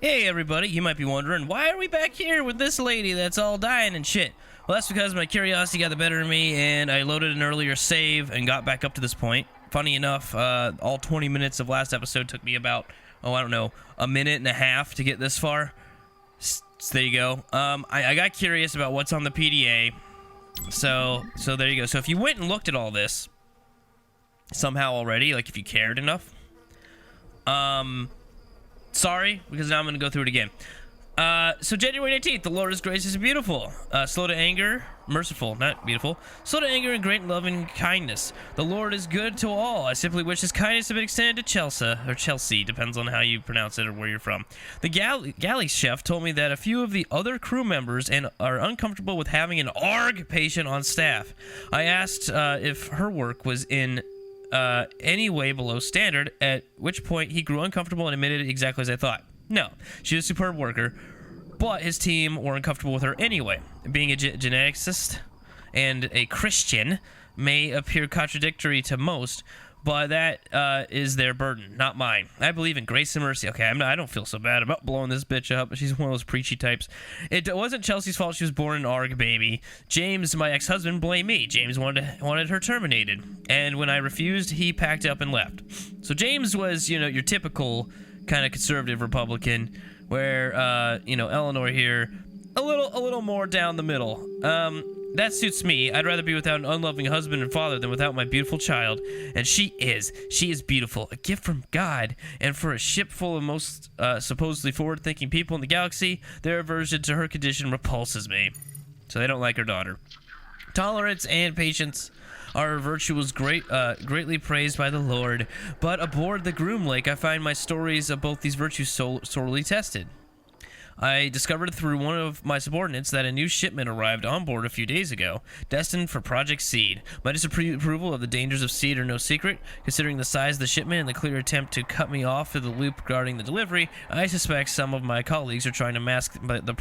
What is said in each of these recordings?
Hey everybody, you might be wondering, why are we back here with this lady that's all dying and shit? Well, that's because my curiosity got the better of me, and I loaded an earlier save and got back up to this point. Funny enough, all 20 minutes of last episode took me about, I don't know, a minute and a half to get this far. So there you go. I got curious about what's on the PDA, so there you go. So if you went and looked at all this, somehow already, like if you cared enough, sorry, because now I'm going to go through it again. So January 19th, the Lord is gracious and beautiful. Slow to anger, merciful, not beautiful. Slow to anger and great loving kindness. The Lord is good to all. I simply wish his kindness had been extended to Chelsea, depends on how you pronounce it or where you're from. The galley chef told me that a few of the other crew members are uncomfortable with having an ARG patient on staff. I asked if her work was in any way below standard, at which point he grew uncomfortable and admitted exactly as I thought. No, she's a superb worker, but his team were uncomfortable with her anyway. Being a geneticist and a Christian may appear contradictory to most, but that is their burden, not mine. I believe in grace and mercy. Okay, I don't feel so bad about blowing this bitch up. She's one of those preachy types. It wasn't Chelsea's fault she was born an ARG baby. James, my ex-husband, blamed me. James wanted her terminated, and when I refused, he packed up and left. So James was, your typical kind of conservative Republican, where Eleanor here, a little more down the middle. That suits me. I'd rather be without an unloving husband and father than without my beautiful child. And she is beautiful, a gift from God. And for a ship full of most supposedly forward-thinking people in the galaxy, their aversion to her condition repulses me. So they don't like her daughter. Tolerance and patience are virtues greatly praised by the Lord. But aboard the Groom Lake, I find my stories of both these virtues sorely tested. I discovered through one of my subordinates that a new shipment arrived on board a few days ago, destined for Project Seed. My disapproval of the dangers of Seed are no secret. Considering the size of the shipment and the clear attempt to cut me off to the loop regarding the delivery, I suspect some of my colleagues are trying to mask the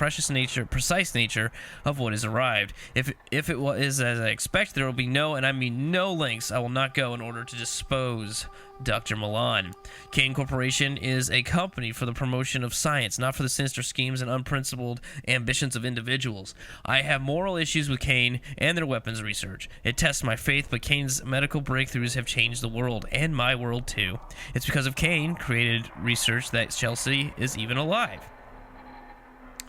precise nature of what has arrived. If it is as I expect, there will be no lengths I will not go in order to dispose Dr. Milan. Kane Corporation is a company for the promotion of science, not for the sinister schemes and unprincipled ambitions of individuals. I have moral issues with Kane and their weapons research. It tests my faith, but Kane's medical breakthroughs have changed the world, and my world too. It's because of Kane created research that Chelsea is even alive.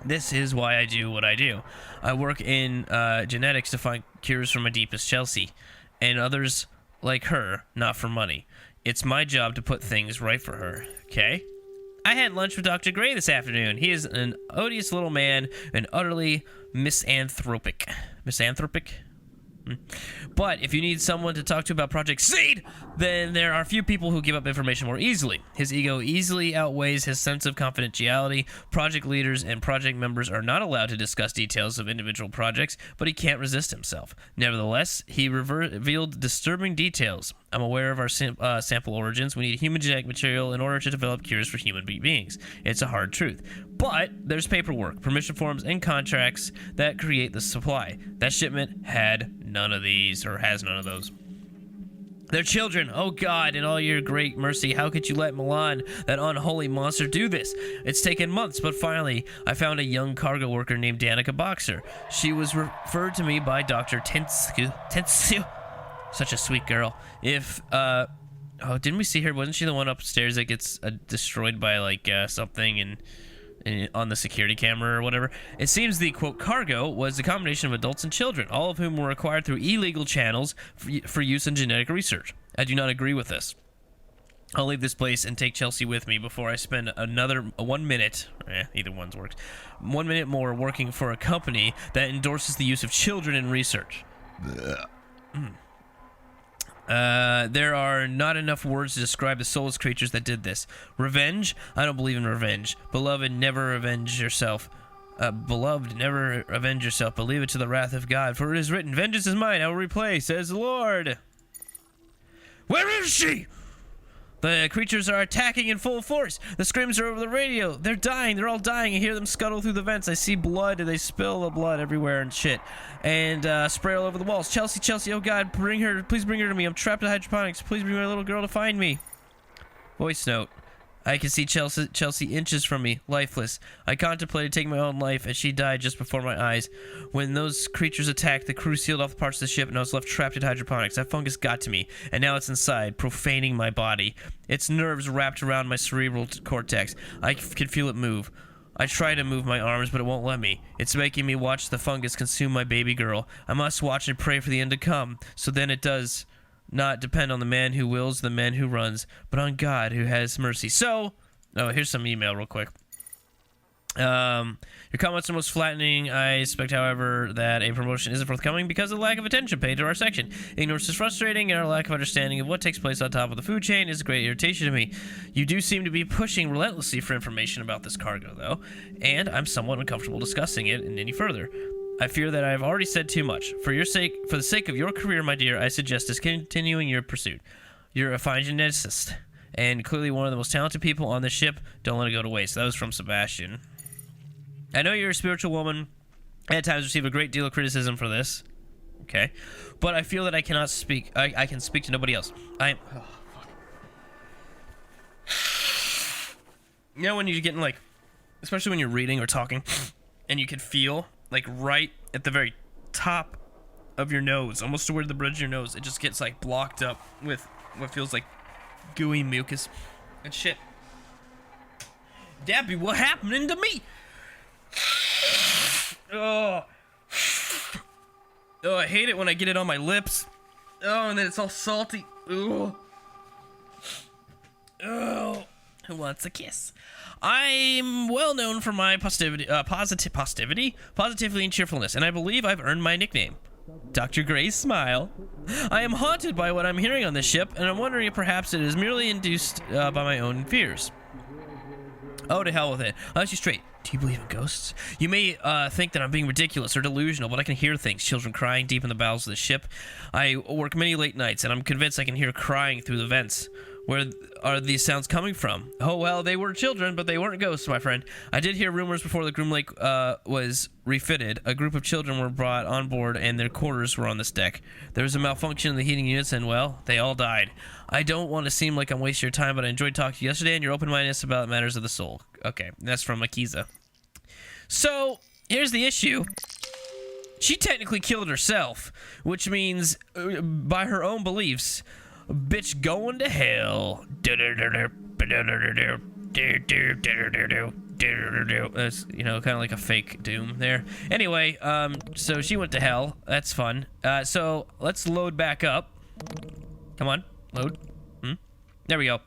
This is why I do what I do. I work in genetics to find cures for my deepest Chelsea, and others like her, not for money. It's my job to put things right for her, okay? I had lunch with Dr. Gray this afternoon. He is an odious little man and utterly misanthropic. Misanthropic? But if you need someone to talk to about Project Seed, then there are few people who give up information more easily. His ego easily outweighs his sense of confidentiality. Project leaders and project members are not allowed to discuss details of individual projects, but he can't resist himself. Nevertheless, he revealed disturbing details. I'm aware of our sample origins. We need human genetic material in order to develop cures for human beings. It's a hard truth. But there's paperwork, permission forms, and contracts that create the supply. That shipment had none of these, or has none of those. They're children. Oh God, in all your great mercy, how could you let Milan, that unholy monster, do this? It's taken months, but finally, I found a young cargo worker named Danica Boxer. She was referred to me by Dr. Tensu. Such a sweet girl. Didn't we see her? Wasn't she the one upstairs that gets destroyed by like something and on the security camera or whatever? It seems the quote cargo was a combination of adults and children, all of whom were acquired through illegal channels for use in genetic research. I do not agree with this. I'll leave this place and take Chelsea with me before I spend another 1 minute, either one's works, 1 minute more working for a company that endorses the use of children in research. There are not enough words to describe the soulless creatures that did this. Revenge? I don't believe in revenge. Beloved, never avenge yourself. Beloved, never avenge yourself, but leave it to the wrath of God. For it is written, vengeance is mine, I will repay, says the Lord. Where is she? The creatures are attacking in full force. The screams are over the radio. They're dying. They're all dying. I hear them scuttle through the vents. I see blood, and they spill the blood everywhere and shit. And spray all over the walls. Chelsea, Chelsea, oh God, bring her. Please bring her to me. I'm trapped in hydroponics. Please bring my little girl to find me. Voice note. I can see Chelsea inches from me, lifeless. I contemplated taking my own life as she died just before my eyes. When those creatures attacked, the crew sealed off the parts of the ship and I was left trapped in hydroponics. That fungus got to me, and now it's inside, profaning my body. Its nerves wrapped around my cerebral cortex. I can feel it move. I try to move my arms, but it won't let me. It's making me watch the fungus consume my baby girl. I must watch and pray for the end to come, so then it does not depend on the man who wills, the man who runs, but on God who has mercy. So, oh, here's some email real quick. Your comments are most flattening. I expect, however, that a promotion isn't forthcoming because of the lack of attention paid to our section. Ignorance is frustrating, and our lack of understanding of what takes place on top of the food chain is a great irritation to me. You do seem to be pushing relentlessly for information about this cargo, though, and I'm somewhat uncomfortable discussing it any further. I fear that I have already said too much. For the sake of your career, my dear, I suggest discontinuing your pursuit. You're a fine geneticist, and clearly one of the most talented people on the ship. Don't let it go to waste. That was from Sebastian. I know you're a spiritual woman. I at times receive a great deal of criticism for this. Okay. But I feel that I cannot speak. I can speak to nobody else. You know when you're getting, like, especially when you're reading or talking, and you can feel, like, right at the very top of your nose, almost to where the bridge of your nose, it just gets, like, blocked up with what feels like gooey mucus and shit. That be what happening to me. Oh, I hate it when I get it on my lips. Oh, and then it's all salty. Oh, who wants a kiss? I'm well known for my positivity and cheerfulness, and I believe I've earned my nickname, Dr. Gray's Smile. I am haunted by what I'm hearing on this ship, and I'm wondering if perhaps it is merely induced by my own fears. Oh, to hell with it. I'll ask you straight. Do you believe in ghosts? You may think that I'm being ridiculous or delusional, but I can hear things. Children crying deep in the bowels of the ship. I work many late nights, and I'm convinced I can hear crying through the vents. Where are these sounds coming from? Oh, well, they were children, but they weren't ghosts, my friend. I did hear rumors before the Groom Lake was refitted. A group of children were brought on board, and their quarters were on this deck. There was a malfunction in the heating units, and, well, they all died. I don't want to seem like I'm wasting your time, but I enjoyed talking to you yesterday, and your open-mindedness about matters of the soul. Okay, that's from Akiza. So, here's the issue. She technically killed herself, which means, by her own beliefs, bitch going to hell. That's, you know, kind of like a fake doom there. Anyway, so she went to hell. That's fun. So let's load back up. Come on, load. There we go.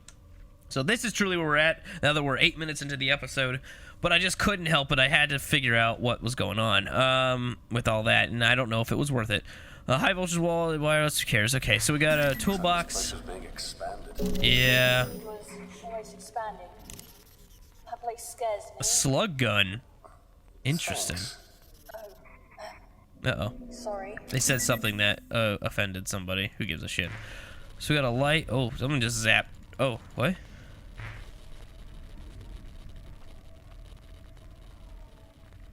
So this is truly where we're at now that we're 8 minutes into the episode. But I just couldn't help it. I had to figure out what was going on with all that, and I don't know if it was worth it. High voltage wall, wireless, who cares? Okay, so we got a toolbox. Yeah. A slug gun. Interesting. Uh-oh. Sorry. They said something that offended somebody. Who gives a shit? So we got a light. Oh, someone just zapped. Oh, what?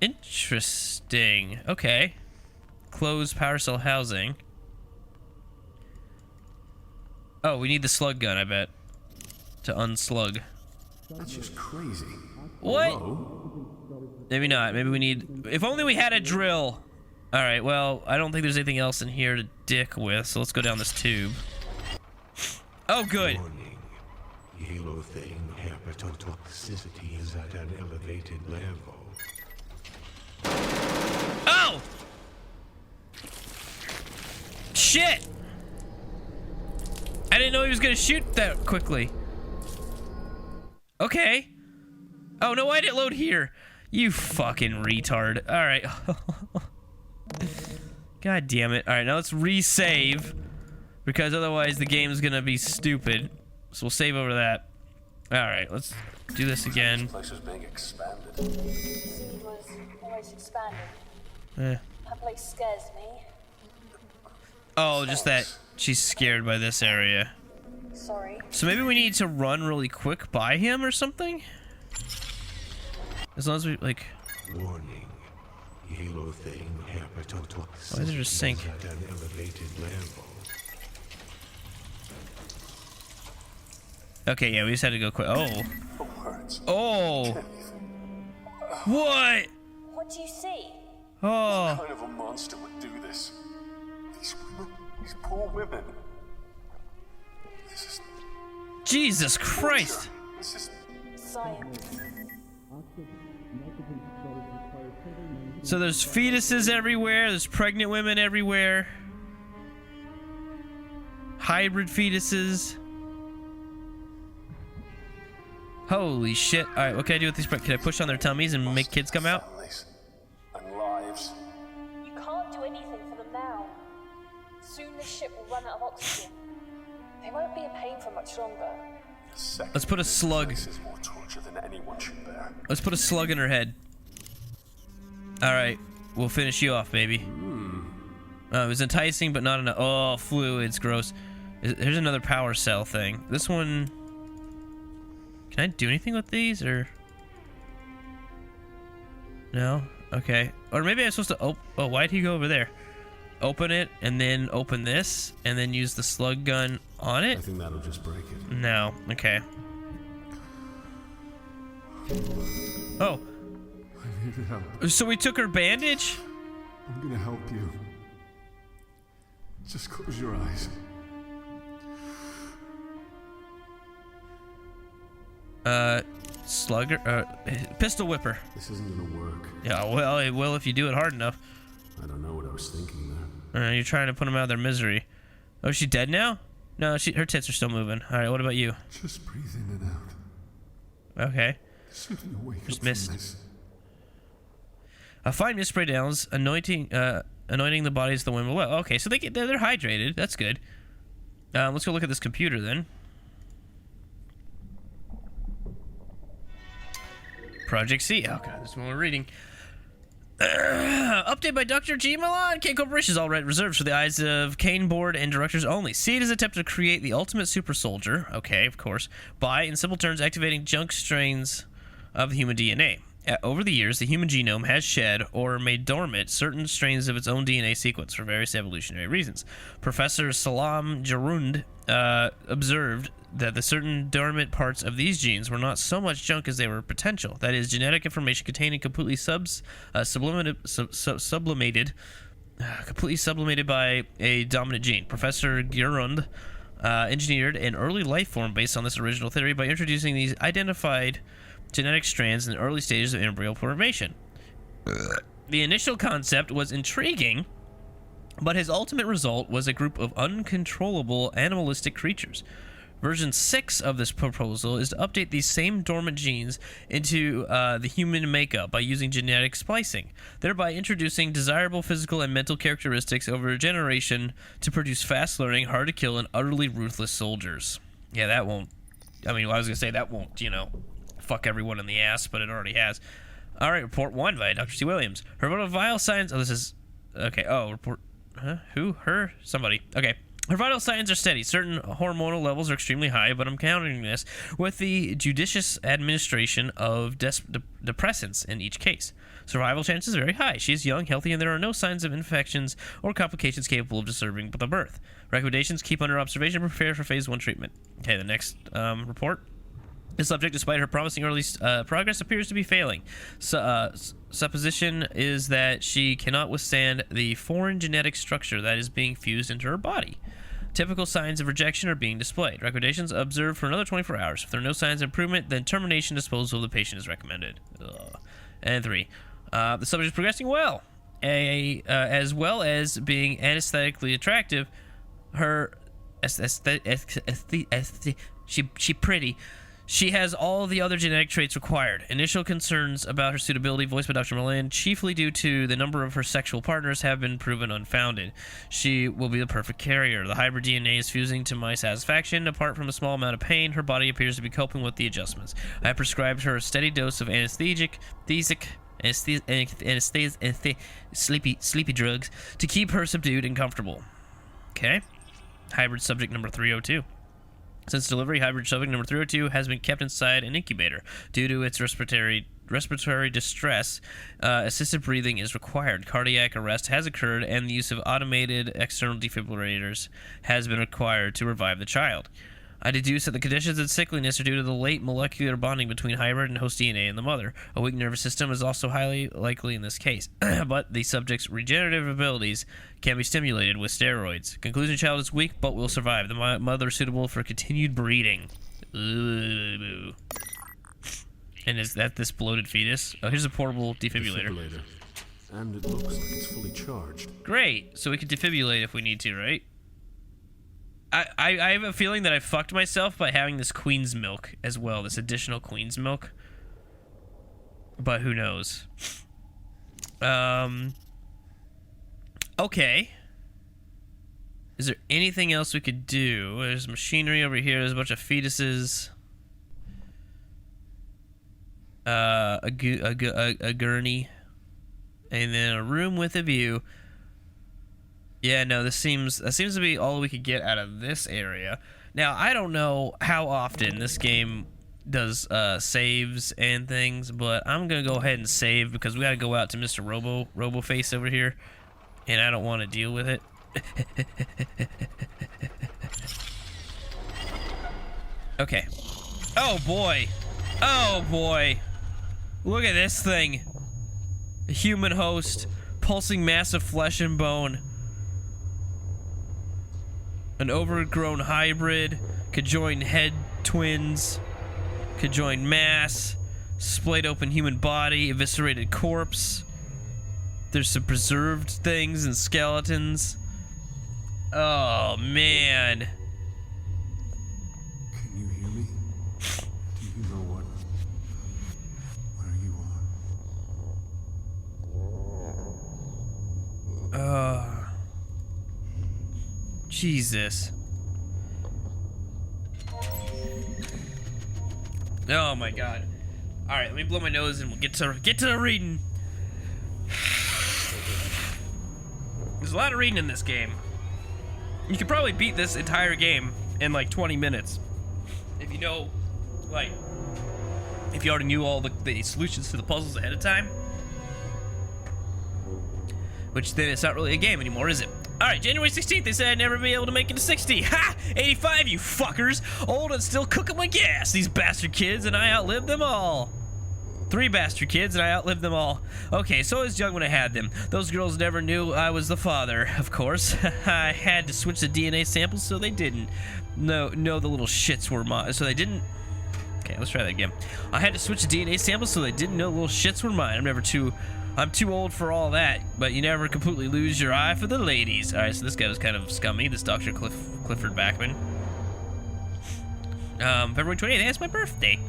Interesting. Okay. Closed power cell housing. Oh, we need the slug gun, I bet. To unslug. That's just crazy. What? Hello? Maybe not. Maybe we need... If only we had a drill. Alright, well, I don't think there's anything else in here to dick with, so let's go down this tube. Oh, good. Warning. Halo thing hepatotoxicity is at an elevated level. Oh! Shit! I didn't know he was gonna shoot that quickly. Okay. Oh, no, why did it load here? You fucking retard. Alright. God damn it. Alright, now let's resave. Because otherwise the game's gonna be stupid. So we'll save over that. Alright, let's do this again. This place is being expanded. The seed was always expanding. That place scares me. Oh, just that she's scared by this area. Sorry. So maybe we need to run really quick by him or something? As long as we, like... Warning. Halo thing hepatotoxicity Why is there a sink? is at an elevated level. Okay, yeah, we just had to go quick. Oh. The words. Oh. What? What do you see? Oh. What kind of a monster would do this? These women, these poor women. This is Jesus Christ. torture. This is Science. So there's fetuses everywhere. There's pregnant women everywhere. Hybrid fetuses. Holy shit. All right, what can I do with these? Can I push on their tummies and make kids come out? families and lives. You can't do anything for them now. Soon this ship will run out of oxygen. They won't be in pain for much longer. Let's put a slug. This is more torture than anyone should bear. Let's put a slug in her head. All right, we'll finish you off, baby. It was enticing, but not enough. Oh, fluids, gross. Here's another power cell thing. This one. Can I do anything with these, or no? Okay. Or maybe I'm supposed to. Oh, why'd he go over there? Open it, and then open this, and then use the slug gun on it. I think that'll just break it. No. Okay. Oh. I need help. So we took her bandage? I'm gonna help you. Just close your eyes. Slugger, pistol whipper. This isn't gonna work. Yeah, well, it will if you do it hard enough. I don't know what I was thinking there. You're trying to put them out of their misery. Oh, is she dead now? No, her tits are still moving. All right, what about you? Just breathe in and out. Okay. Soon you'll wake Just up missed. from this. Find mist spray downs, anointing the bodies of the women below. Okay, so they're hydrated. That's good. Let's go look at this computer then. Project C. Oh god, this is what we're reading. Update by Dr. G. Milan. K Corporation is all right reserved for the eyes of Kane board and directors only. Seed has attempted to create the ultimate super soldier. Okay, of course. By, in simple terms, activating junk strains of the human DNA. Over the years, the human genome has shed or made dormant certain strains of its own DNA sequence for various evolutionary reasons. Professor Salam Jarund observed that the certain dormant parts of these genes were not so much junk as they were potential. That is, genetic information containing completely sublimated by a dominant gene. Professor Jarund engineered an early life form based on this original theory by introducing these identified genetic strands in the early stages of embryo formation. The initial concept was intriguing, but his ultimate result was a group of uncontrollable animalistic creatures. Version 6 of this proposal is to update these same dormant genes into the human makeup by using genetic splicing, thereby introducing desirable physical and mental characteristics over a generation to produce fast-learning, hard-to-kill, and utterly ruthless soldiers. Yeah, that won't... I mean, I was going to say that won't, fuck everyone in the ass, but it already has. All right, report 1 by Dr. C. Williams. Her vital signs... Oh, this is... Okay, report... Huh? Who? Her? Somebody. Okay. Her vital signs are steady. Certain hormonal levels are extremely high, but I'm countering this with the judicious administration of depressants in each case. Survival chances are very high. She is young, healthy, and there are no signs of infections or complications capable of disturbing the birth. Recommendations: keep under observation and prepare for phase 1 treatment. Okay, the next report. The subject, despite her promising early progress, appears to be failing. Supposition is that she cannot withstand the foreign genetic structure that is being fused into her body. Typical signs of rejection are being displayed. Recommendations: observe for another 24 hours. If there are no signs of improvement, then termination disposal of the patient is recommended. And 3. The subject is progressing well. As well as being aesthetically attractive, her she pretty. She has all the other genetic traits required. Initial concerns about her suitability, voiced by Dr. Milan, chiefly due to the number of her sexual partners, have been proven unfounded. She will be the perfect carrier. The hybrid DNA is fusing to my satisfaction. Apart from a small amount of pain, her body appears to be coping with the adjustments. I have prescribed her a steady dose of sleepy drugs to keep her subdued and comfortable. Okay. Hybrid subject number 302. Since delivery, hybrid subject number 302 has been kept inside an incubator. Due to its respiratory distress, assisted breathing is required. Cardiac arrest has occurred, and the use of automated external defibrillators has been required to revive the child. I deduce that the conditions and sickliness are due to the late molecular bonding between hybrid and host DNA in the mother. A weak nervous system is also highly likely in this case, but the subject's regenerative abilities can be stimulated with steroids. Conclusion: child is weak but will survive. The mother is suitable for continued breeding. Ooh. And is that this bloated fetus? Oh, here's a portable defibrillator. And it looks like it's fully charged. Great. So we can defibrillate if we need to, right? I have a feeling that I fucked myself by having this queen's milk as well, this additional queen's milk. But who knows? Okay. Is there anything else we could do? There's machinery over here. There's a bunch of fetuses. A gurney. And then a room with a view. Yeah, no, that seems to be all we could get out of this area. Now, I don't know how often this game does saves and things, but I'm gonna go ahead and save because we gotta go out to Mr. Roboface over here, and I don't want to deal with it. Okay. Oh boy. Oh boy. Look at this thing. A human host, pulsing mass of flesh and bone. An overgrown hybrid, conjoined head twins, conjoined mass, splayed open human body, eviscerated corpse. There's some preserved things and skeletons. Oh man. Can you hear me? Do you know where you are? Jesus. Oh my god. Alright, let me blow my nose and we'll get to the reading. There's a lot of reading in this game. You could probably beat this entire game in like 20 minutes. If you know, like, if you already knew all the solutions to the puzzles ahead of time. Which then it's not really a game anymore, is it? Alright, January 16th, they said I'd never be able to make it to 60. Ha! 85, you fuckers! Old and still cooking with gas. These bastard kids, and I outlived them all. 3 bastard kids, and I outlived them all. Okay, so I was young when I had them. Those girls never knew I was the father, of course. I had to switch the DNA samples so they didn't. No, the little shits were mine. So they didn't... Okay, let's try that again. I had to switch the DNA samples so they didn't know the little shits were mine. I'm too old for all that, but you never completely lose your eye for the ladies. Alright, so this guy was kind of scummy, this Dr. Clifford Backman. February 28th, that's my birthday.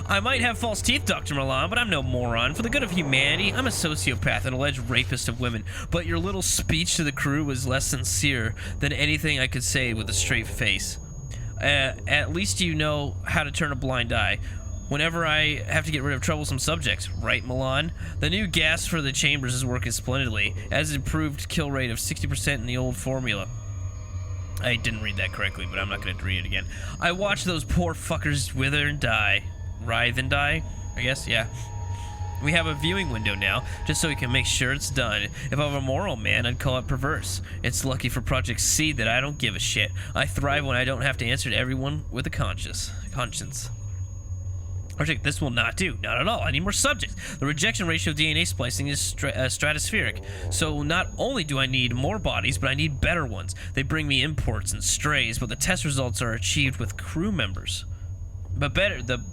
I might have false teeth, Dr. Milan, but I'm no moron. For the good of humanity, I'm a sociopath and alleged rapist of women, but your little speech to the crew was less sincere than anything I could say with a straight face. At least you know how to turn a blind eye whenever I have to get rid of troublesome subjects, right, Milan? The new gas for the chambers is working splendidly, as improved kill rate of 60% in the old formula. I didn't read that correctly, but I'm not going to read it again. I watched those poor fuckers wither and die. Writhe and die? I guess, yeah. We have a viewing window now, just so we can make sure it's done. If I were a moral man, I'd call it perverse. It's lucky for Project C that I don't give a shit. I thrive when I don't have to answer to everyone with a conscience. Project, this will not do. Not at all. I need more subjects. The rejection ratio of DNA splicing is stratospheric. So not only do I need more bodies, but I need better ones. They bring me imports and strays, but the test results are achieved with crew members. The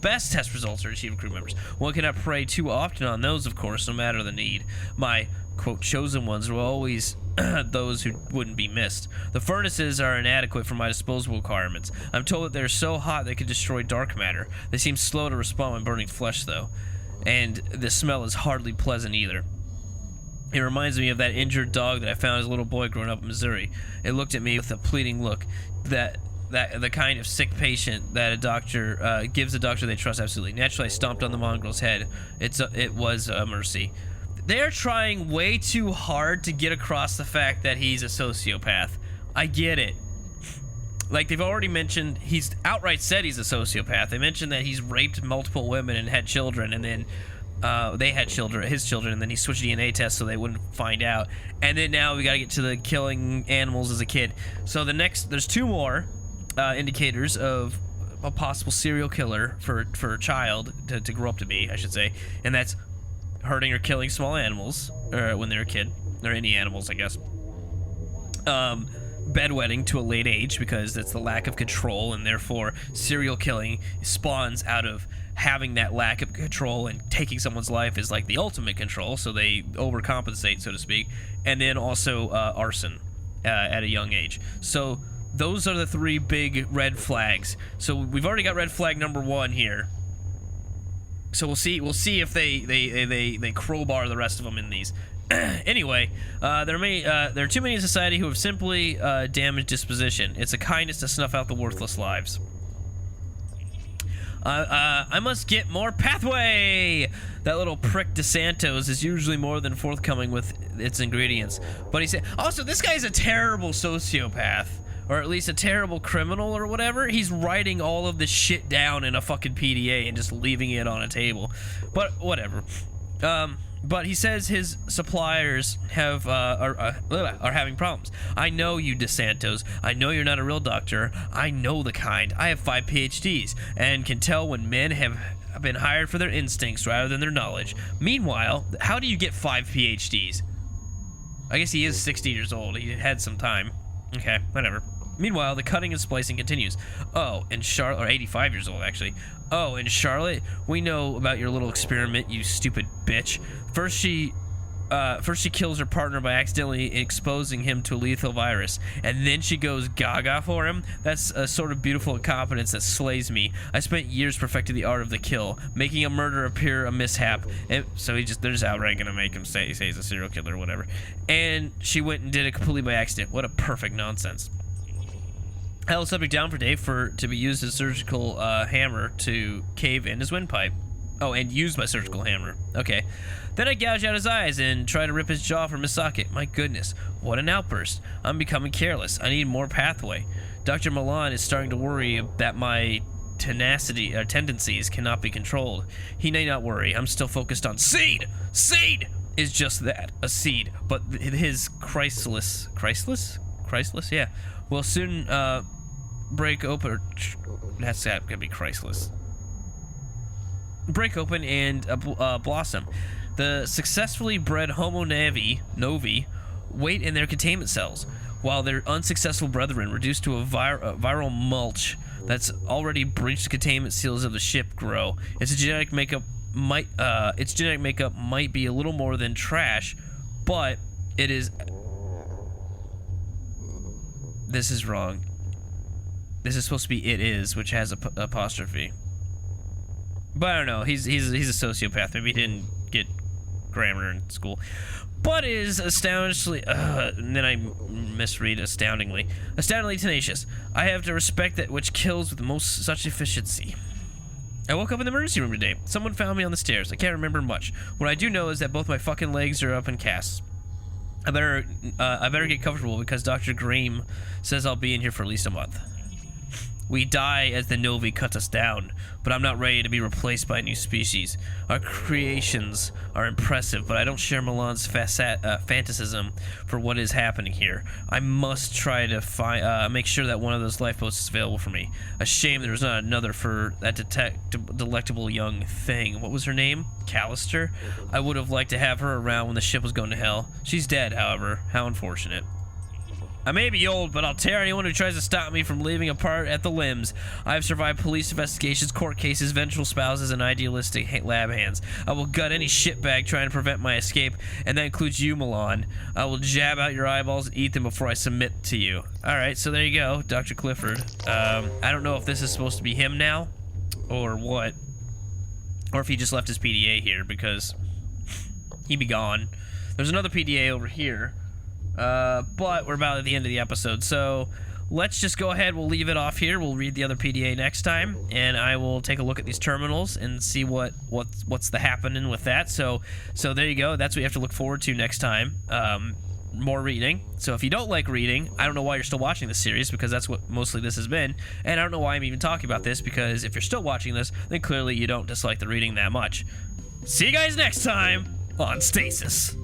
best test results are achieved with crew members. One cannot prey too often on those, of course, no matter the need. My, quote, chosen ones will always those who wouldn't be missed. The furnaces are inadequate for my disposable requirements. I'm told that they're so hot they could destroy dark matter. They seem slow to respond when burning flesh, though. And the smell is hardly pleasant either. It reminds me of that injured dog that I found as a little boy growing up in Missouri. It looked at me with a pleading look. That the kind of sick patient that a doctor gives a doctor they trust absolutely. Naturally, I stomped on the mongrel's head. It was a mercy. They're trying way too hard to get across the fact that he's a sociopath. I get it. Like, they've already mentioned, he's outright said he's a sociopath. They mentioned that he's raped multiple women and had children, and then they had his children, and then he switched DNA tests so they wouldn't find out. And then now we gotta get to the killing animals as a kid. So there's 2 more indicators of a possible serial killer for a child to grow up to be, I should say, and that's hurting or killing small animals when they're a kid, or any animals, I guess. Bedwetting to a late age, because it's the lack of control, and therefore serial killing spawns out of having that lack of control, and taking someone's life is like the ultimate control, so they overcompensate, so to speak. And then also arson at a young age. So those are the 3 big red flags. So we've already got red flag number 1 here. So we'll see if they crowbar the rest of them in these. Anyway, there are too many in society who have simply damaged disposition. It's a kindness to snuff out the worthless lives. I must get more pathway. That little prick DeSantos is usually more than forthcoming with its ingredients. But he said, also, this guy's a terrible sociopath, or at least a terrible criminal or whatever. He's writing all of this shit down in a fucking PDA and just leaving it on a table. But whatever. But he says his suppliers are having problems. I know you, DeSantos. I know you're not a real doctor. I know the kind. I have 5 PhDs and can tell when men have been hired for their instincts rather than their knowledge. Meanwhile, how do you get 5 PhDs? I guess he is 60 years old. He had some time. Okay, whatever. Meanwhile, the cutting and splicing continues. Oh, and Charlotte, or 85 years old, actually. Oh, and Charlotte, we know about your little experiment, you stupid bitch. First she kills her partner by accidentally exposing him to a lethal virus, and then she goes gaga for him. That's a sort of beautiful incompetence that slays me. I spent years perfecting the art of the kill, making a murder appear a mishap, and so they're just outright gonna make him say he's a serial killer or whatever. And she went and did it completely by accident. What a perfect nonsense. I held the subject down for Dave to be used as a surgical hammer to cave in his windpipe. Oh, and use my surgical hammer. Okay. Then I gouge out his eyes and try to rip his jaw from his socket. My goodness, what an outburst. I'm becoming careless. I need more pathway. Dr. Milan is starting to worry that my tendencies cannot be controlled. He need not worry. I'm still focused on seed. Seed is just that, a seed. But his Christless, yeah, will soon break open. That's gonna be Christless. Break open and blossom. The successfully bred Homo novi wait in their containment cells, while their unsuccessful brethren, reduced to a viral mulch that's already breached the containment seals of the ship, grow. Its genetic makeup might be a little more than trash, but it is. This is wrong. This is supposed to be "it is," which has a apostrophe. But I don't know. He's a sociopath. Maybe he didn't get grammar in school. But is astoundingly. And then I misread astoundingly. Astoundingly tenacious. I have to respect that which kills with most such efficiency. I woke up in the emergency room today. Someone found me on the stairs. I can't remember much. What I do know is that both my fucking legs are up in casts. I better get comfortable because Dr. Graham says I'll be in here for at least a month. We die as the Novi cuts us down, but I'm not ready to be replaced by a new species. Our creations are impressive, but I don't share Milan's fantasism for what is happening here. I must try to make sure that one of those lifeboats is available for me. A shame there was not another for that delectable young thing. What was her name? Callister? I would have liked to have her around when the ship was going to hell. She's dead, however. How unfortunate. I may be old, but I'll tear anyone who tries to stop me from leaving apart at the limbs. I have survived police investigations, court cases, vengeful spouses, and idealistic lab hands. I will gut any shitbag trying to prevent my escape, and that includes you, Milan. I will jab out your eyeballs and eat them before I submit to you. Alright, so there you go, Dr. Clifford. I don't know if this is supposed to be him now, or what. Or if he just left his PDA here, because he be gone. There's another PDA over here. But we're about at the end of the episode, so let's just go ahead. We'll leave it off here. We'll read the other PDA next time, and I will take a look at these terminals and see what's the happening with that. So there you go. That's what you have to look forward to next time. More reading. So if you don't like reading, I don't know why you're still watching this series, because that's what mostly this has been, and I don't know why I'm even talking about this, because if you're still watching this, then clearly you don't dislike the reading that much. See you guys next time on Stasis.